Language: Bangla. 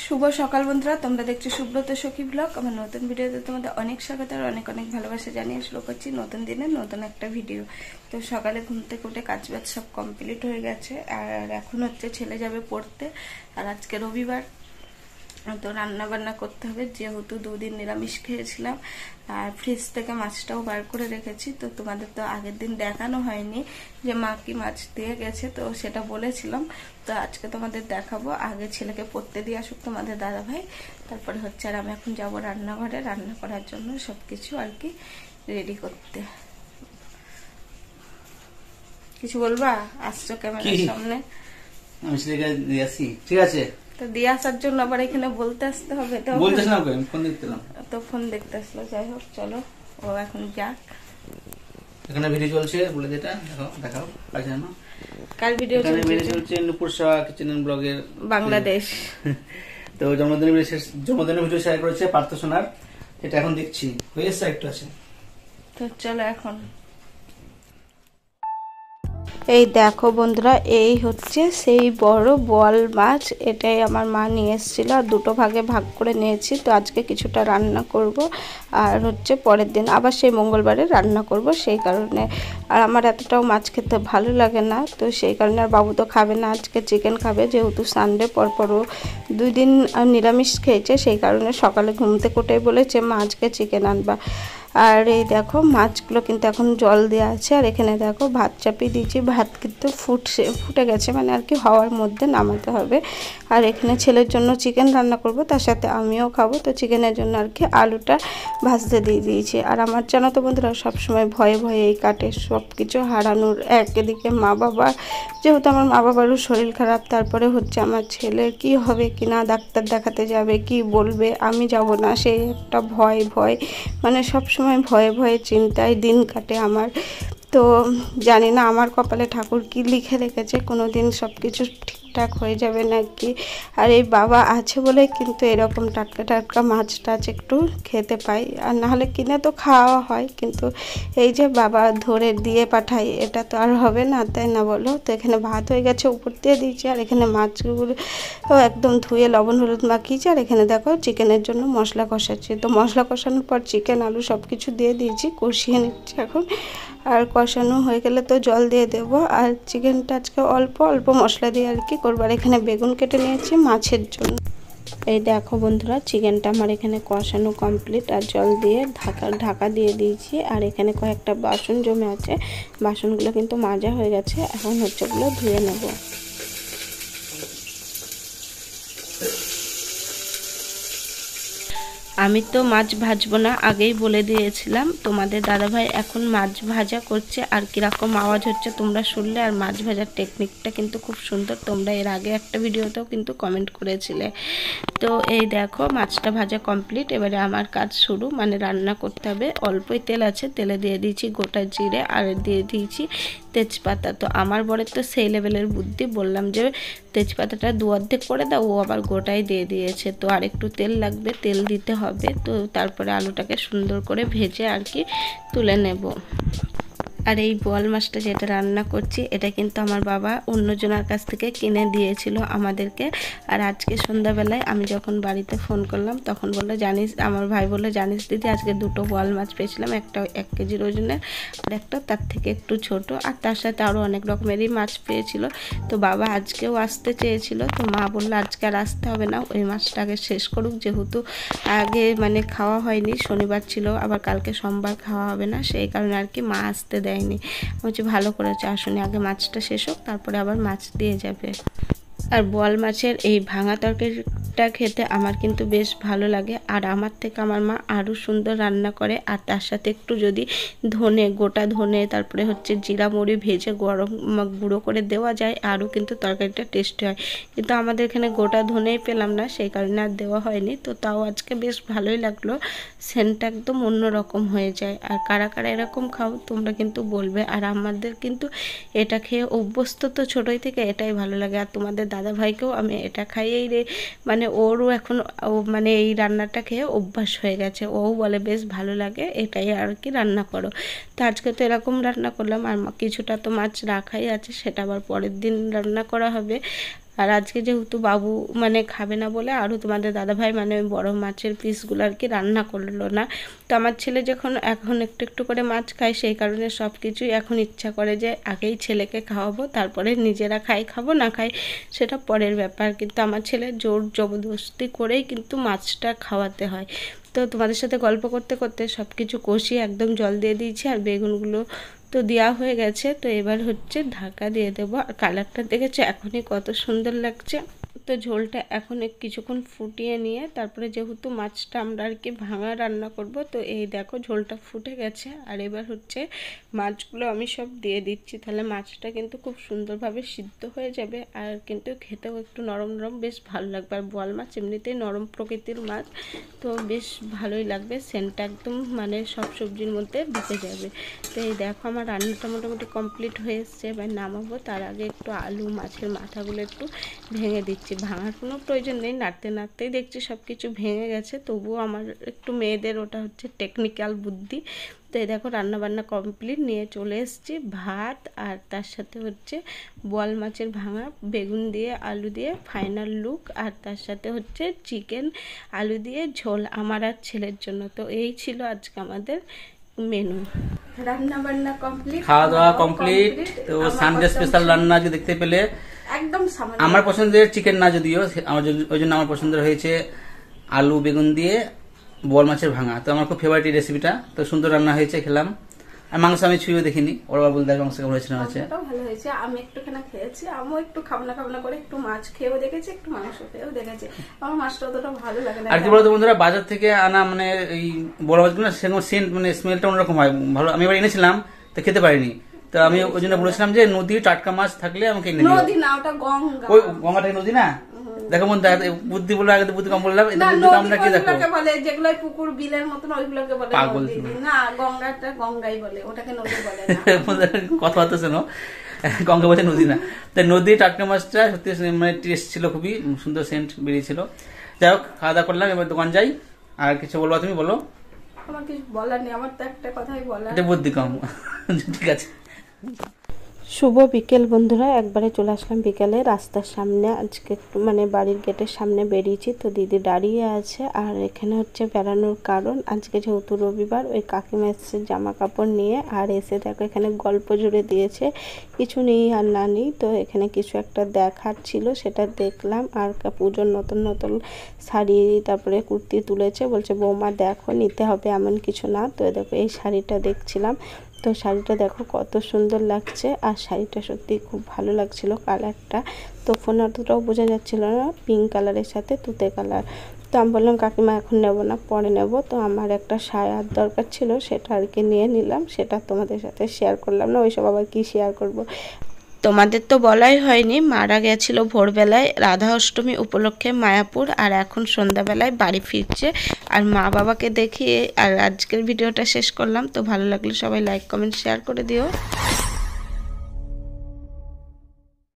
শুভ সকাল বন্ধুরা, তোমরা দেখছো সুব্রত সখী ব্লগ। আমার নতুন ভিডিওতে তোমাদের অনেক স্বাগত আর অনেক অনেক ভালোবাসা জানিয়ে শুরু করছি নতুন দিনে নতুন একটা ভিডিও। তো সকালে ঘুম থেকে উঠে কাজবাজ সব কমপ্লিট হয়ে গেছে, আর এখন হচ্ছে ছেলে যাবে পড়তে। আর আজকে রবিবার, তো রান্না বান্না করতে হবে, যেহেতু দুদিন নিরামিষ খেয়েছিলাম। আর ফ্রিজ থেকে মাছটাও বার করে রেখেছি। তো তোমাদের তো আগের দিন দেখানো হয়নি যে মা কি মাছ দিয়ে গেছে, তো সেটা বলেছিলাম। তো আজকে তোমাদের দেখাবো। আগে ছেলেকে পড়তে দিয়ে আসুক তোমাদের দাদা ভাই, তারপরে হচ্ছে আর আমি এখন যাবো রান্নাঘরে রান্না করার জন্য সবকিছু আর কি রেডি করতে। কিছু বলবা? আসছো ক্যামেরার সামনে? আমি ছেলেকে দিয়ে আসি, ঠিক আছে? তো দিয়ে আসার জন্য আবার এখানে বলতে আসতে হবে? তো বলতেছ না, ফোন দেখতেলাম তো ফোন দেখতে আসলো। যাই হোক, চলো ও এখন যাক। এখানে ভিডিও চলছে, বলে যেটা দেখাও আছে না? কার ভিডিও চলছে? ভিডিও চলছে নুপুর শাহ কিচেন এন্ড ব্লগের বাংলাদেশ। তো জন্মদিনের ভিডিও শেয়ার করেছে পার্থ সোনার, এটা এখন দেখছি, হয়ে এসছে একটু আছে। তো চলো এখন। এই দেখো বন্ধুরা, এই হচ্ছে সেই বড় বোয়াল মাছ। এটাই আমার মা নিয়ে এসেছিল, আর দুটো ভাগে ভাগ করে নিয়েছি। তো আজকে কিছুটা রান্না করব, আর হচ্ছে পরের দিন আবার সেই মঙ্গলবারে রান্না করব, সেই কারণে। আর আমার এতটাও মাছ খেতে ভালো লাগে না, তো সেই কারণে। আর বাবু তো খাবে না, আজকে চিকেন খাবে, যেহেতু সানডে পরপরও 2 দিন নিরামিষ খেয়েছে, সেই কারণে সকালে ঘুম থেকে উঠেই বলেছে মা আজকে চিকেন আনবা। আর এই দেখো মাছগুলো কিন্তু এখন জল দেওয়া আছে, আর এখানে দেখো ভাত চাপিয়ে দিয়েছি। ভাত কিন্তু ফুটে গেছে, মানে আর কি হওয়ার মধ্যে নামাতে হবে। আর এখানে ছেলের জন্য চিকেন রান্না করব, তার সাথে আমিও খাবো। তো চিকেনের জন্য আর কি আলুটা ভাজতে দিয়ে দিয়েছি। আর আমার জানো তো বন্ধুরা, সবসময় ভয়ে ভয়ে এই কাটে সব কিছু হারানোর। একদিকে মা বাবা, যেহেতু আমার মা বাবারও শরীর খারাপ, তারপরে হচ্ছে আমার ছেলের কি হবে কি না, ডাক্তার দেখাতে যাবে কি বলবে, আমি যাব না, সেই একটা ভয় মানে সব সময় ভয়ে ভয়ে চিন্তায় দিন কাটে আমার। তো জানি না আমার কপালে ঠাকুর কি লিখে রেখেছে, কোনো দিন সব কিছু ঠিকঠাক হয়ে যাবে নাকি। আর এই বাবা আছে বলে কিন্তু এরকম টাটকা টাটকা মাছ টাছ একটু খেতে পাই, আর নাহলে কিনে তো খাওয়া হয়, কিন্তু এই যে বাবা ধরে দিয়ে পাঠায়, এটা তো আর হবে না, তাই না বলো? তো এখানে ভাত হয়ে গেছে, উপর দিয়ে দিয়েছি। আর এখানে মাছগুলো একদম ধুয়ে লবণ হলুদ মাখিয়েছি। আর এখানে দেখো চিকেনের জন্য মশলা কষাচ্ছি। তো মশলা কষানোর পর চিকেন আলু সব কিছু দিয়ে দিয়েছি, কষিয়ে নিচ্ছি এখন। আর কষানো হয়ে গেলে তো জল দিয়ে দেব। আর চিকেনটা আজকে অল্প অল্প মশলা দিয়ে আর কি করবো। আর এখানে বেগুন কেটে নিয়েছি মাছের জন্য। এই দেখো বন্ধুরা, চিকেনটা আমার এখানে কষানো কমপ্লিট, আর জল দিয়ে ঢাকা দিয়ে দিয়েছি। আর এখানে কয়েকটা বাসন জমে আছে, বাসনগুলো কিন্তু মাজা হয়ে গেছে, এখন হচ্ছে ওগুলো ধুয়ে নেব। আমি তো মাছ ভাজবো না, আগেই বলে দিয়েছিলাম। তোমাদের দাদাভাই এখন মাছ ভাজা করছে, আর কীরকম আওয়াজ হচ্ছে তোমরা শুনলে। আর মাছ ভাজার টেকনিকটা কিন্তু খুব সুন্দর, তোমরা এর আগে একটা ভিডিওতেও কিন্তু কমেন্ট করেছিলে। তো এই দেখো মাছটা ভাজা কমপ্লিট, এবারে আমার কাজ শুরু, মানে রান্না করতে হবে। অল্পই তেল আছে, তেলে দিয়ে দিয়েছি গোটা জিরে, আর দিয়ে দিয়েছি তেজপাতা। তো আমার বরের তো সেই লেভেলের বুদ্ধি, বললাম যে তেজপাতাটা 2 অর্ধেক করে দাও, ও আবার গোটাই দিয়ে দিয়েছে। তো আর একটু তেল লাগবে, তেল দিতে হবে। তো তারপরে আলুটাকে সুন্দর করে ভেজে আর কি তুলে নেব। আর এই বোয়াল মাছটা যেটা রান্না করছি, এটা কিন্তু আমার বাবা অন্যজনের কাছ থেকে কিনে দিয়েছিল আমাদেরকে। আর আজকে সন্ধ্যাবেলায় আমি যখন বাড়িতে ফোন করলাম, তখন বললো জানিস, আমার ভাই বললো জানিস দিদি, আজকে 2টো বোয়াল মাছ পেয়েছিলাম, একটা 1 কেজির ওজনের, আর একটা তার থেকে একটু ছোট, আর তার সাথে আরও অনেক রকমেরই মাছ পেয়েছিল। তো বাবা আজকেও আসতে চেয়েছিল, তো মা বললো আজকে আর আসতে হবে না, ওই মাছটা আগে শেষ করুক, যেহেতু আগে মানে খাওয়া হয়নি, শনিবার ছিল, আবার কালকে সোমবার খাওয়া হবে না, সেই কারণে আর কি মা আসতে দেয়নি। বলছি ভালো করেছে, আসুনি, আগে মাছটা শেষ হোক, তারপরে আবার মাছ দিয়ে যাবে। আর বোয়াল মাছের এই ভাঙা তরকারিটা খেতে আমার কিন্তু বেশ ভালো লাগে। আর আমার থেকে আমার মা আরও সুন্দর রান্না করে। আর তার সাথে একটু যদি গোটা ধনে, তারপরে হচ্ছে জিরা মরি ভেজে গরম গুঁড়ো করে দেওয়া যায়, আরও কিন্তু তরকারিটা টেস্টি হয়। কিন্তু আমাদের এখানে গোটা ধনেই পেলাম না, সেই কারণে আর দেওয়া হয়নি। তো তাও আজকে বেশ ভালোই লাগলো, সেন্টটা একদম অন্যরকম হয়ে যায়। আর কারা কারা এরকম খাও তোমরা কিন্তু বলবে। আর আমাদের কিন্তু এটা খেয়ে অভ্যস্ত, তো ছোটোই থেকে এটাই ভালো লাগে। আর তোমাদের দাদা ভাইকেও আমি এটা খাইয়েই মানে ওরও এখন মানে এই রান্নাটা খেয়ে অভ্যাস হয়ে গেছে, ও বলে বেশ ভালো লাগে, এটাই আর কি রান্না করো। তো আজকে তো এরকম রান্না করলাম। আর কিছুটা তো মাছ রাখাই আছে, সেটা আবার পরের দিন রান্না করা হবে। আর আজকে যেহেতু বাবু মানে খাবে না বলে আরও তোমাদের দাদাভাই মানে ওই বড় মাছের পিসগুলো আর কি রান্না করলো না। তো আমার ছেলে যখন এখন একটু একটু করে মাছ খায় সেই কারণে সব কিছুই এখন ইচ্ছা করে যে আগেই ছেলেকে খাওয়াবো, তারপরে নিজেরা খাবো না খাই সেটা পরের ব্যাপার, কিন্তু আমার ছেলে জোর জবরদস্তি করেই কিন্তু মাছটা খাওয়াতে হয়। তো তোমাদের সাথে গল্প করতে করতে সব কিছু কষিয়ে একদম জল দিয়ে দিয়েছি, আর বেগুনগুলো তো দেওয়া হয়ে গেছে। তো এবার হচ্ছে ঢাকা দিয়ে দেবো। আর কালারটা দেখেছো এখনই কত সুন্দর লাগছে। তো ঝোলটা এখন কিছুক্ষণ ফুটিয়ে নিয়ে তারপরে যেহেতু মাছটা আমরা আর কি ভাঙা রান্না করব, তো এই দেখো ঝোলটা ফুটে গেছে। আর এবার হচ্ছে মাছগুলো আমি সব দিয়ে দিচ্ছি, তাহলে মাছটা কিন্তু খুব সুন্দরভাবে সিদ্ধ হয়ে যাবে, আর কিন্তু খেতেও একটু নরম নরম বেশ ভালো লাগবে। আর বোয়াল মাছ এমনিতেই নরম প্রকৃতির মাছ, তো বেশ ভালোই লাগবে, সেন্টটা একদম মানে সব সবজির মধ্যে ঢুকে যাবে। তো এই দেখো আমার রান্নাটা মোটামুটি কমপ্লিট হয়ে এসছে, এবার নামাবো। তার আগে একটু আলু মাছের মাথাগুলো একটু ভেঙে দিচ্ছি, ভাঙার কোনো প্রয়োজন নেই, নাড়তে নাড়তেই দেখছি সব কিছু ভেঙে গেছে, তবুও আমার একটু মেয়েদের ওটা হচ্ছে টেকনিক্যাল বুদ্ধি। তো এই দেখো রান্নাবান্না কমপ্লিট, নিয়ে চলে এসেছি ভাত, আর তার সাথে হচ্ছে বোয়াল মাছের ভাঙা বেগুন দিয়ে আলু দিয়ে ফাইনাল লুক, আর তার সাথে হচ্ছে চিকেন আলু দিয়ে ঝোল আমার আর ছেলের জন্য। তো এই ছিল আজকে আমাদের মেনু। রান্না বান্না কমপ্লিট, খাওয়া দাওয়া কমপ্লিট। তো সানডে স্পেশাল রান্না যে দেখতে পেলে একদম সামান্য আমার পছন্দের চিকেন না যদিও, আমার ওই জন্য আমার পছন্দের হয়েছে আলু বেগুন দিয়ে বোয়াল মাছের ভাঙা। তো আমার খুব ফেভারিট রেসিপিটা, তো সুন্দর রান্না হয়েছে, খেলাম। আর মাংস আমি ছুঁয়েও দেখিনি, ওরা বলতে মাংস কেমন হয়েছে না হয়েছে। ভালো হয়েছে, আমি একটুখানি খেয়েছি, আমিও একটু খাবনা করে একটু মাছ খেয়েও দেখেছি, একটু মাংস খেয়েও দেখেছি। আমার মাছটা অতটা ভালো লাগে না। আর কি বলতো বন্ধুরা, বাজার থেকে আনা মানে এই বড় মাছগুলো সেরকম সেন্ট মানে স্মেলটা অন্যরকম হয় ভালো। আমি এবার এনেছিলাম তো খেতে পারিনি, তো আমি ওই জন্য বলেছিলাম যে নদীর টাটকা মাছ থাকলে আমাকে এনে দিও। নদী না, ওটা গঙ্গা। ওই গঙ্গাটাই নদী না? দেখো বন্ধু, বুদ্ধি বলে আগে বুদ্ধি কম বললাম, আমরা কি দেখো বলে যেগুলো পুকুর বিলের মতন ওইগুলোকে বলে নদী না, গঙ্গাটা গঙ্গাই বলে, ওটাকে নদী বলে না। কথাবার্তা শোনো, গঙ্গা বলছে নদী না। তাই নদী টাটকা মাছটা সত্যি মানে টেস্ট ছিল, খুবই সুন্দর সেন্ট বেরিয়েছিল। যাই হোক, খাওয়া দাওয়া করলাম, এবার দোকান যাই। আর কিছু বলবো তুমি বলো? আমার কিছু বলার নেই, আমার তো একটা কথাই বলার, এটা বুদ্ধি কম। ঠিক আছে, শুভ বিকেল বন্ধুরা, একবারে চলে আসলাম বিকেলে রাস্তার সামনে। আজকে একটু মানে বাড়ির গেটের সামনে বেরিয়েছি, তো দিদি দাঁড়িয়ে আছে। আর এখানে হচ্ছে বেড়ানোর কারণ আজকে যেহেতু রবিবার, ওই কাকিমা এসছে জামা কাপড় নিয়ে, আর এসে দেখো এখানে গল্প জুড়ে দিয়েছে, কিছু নেই আর না নেই। তো এখানে কিছু একটা দেখার ছিল, সেটা দেখলাম। আর পুজোর নতুন নতুন শাড়ি তারপরে কুর্তি তুলেছে, বলছে বৌমা দেখো নিতে হবে এমন কিছু না। তো দেখো এই শাড়িটা দেখছিলাম, তো শাড়িটা দেখো কত সুন্দর লাগছে, আর শাড়িটা সত্যি খুব ভালো লাগছিল কালারটা। তো ফোনে অতটাও বোঝা যাচ্ছিল না, পিঙ্ক কালারের সাথে তুতে কালার। তো আমি বললাম কাকিমা এখন নেব না, পরে নেব। তো আমার একটা সায়ার দরকার ছিল, সেটা আর কি নিয়ে নিলাম, সেটা তোমাদের সাথে শেয়ার করলাম না, ওইসব আবার কি শেয়ার করব। তোমাদের তো বলাই হয়নি, মারা গেছিল ভোরবেলায় রাধা অষ্টমী উপলক্ষে মায়াপুর, আর এখন সন্ধ্যাবেলায় বাড়ি ফিরছে। আর মা বাবাকে দেখিয়ে আর আজকের ভিডিওটা শেষ করলাম। তো ভালো লাগলে সবাই লাইক কমেন্ট শেয়ার করে দিও।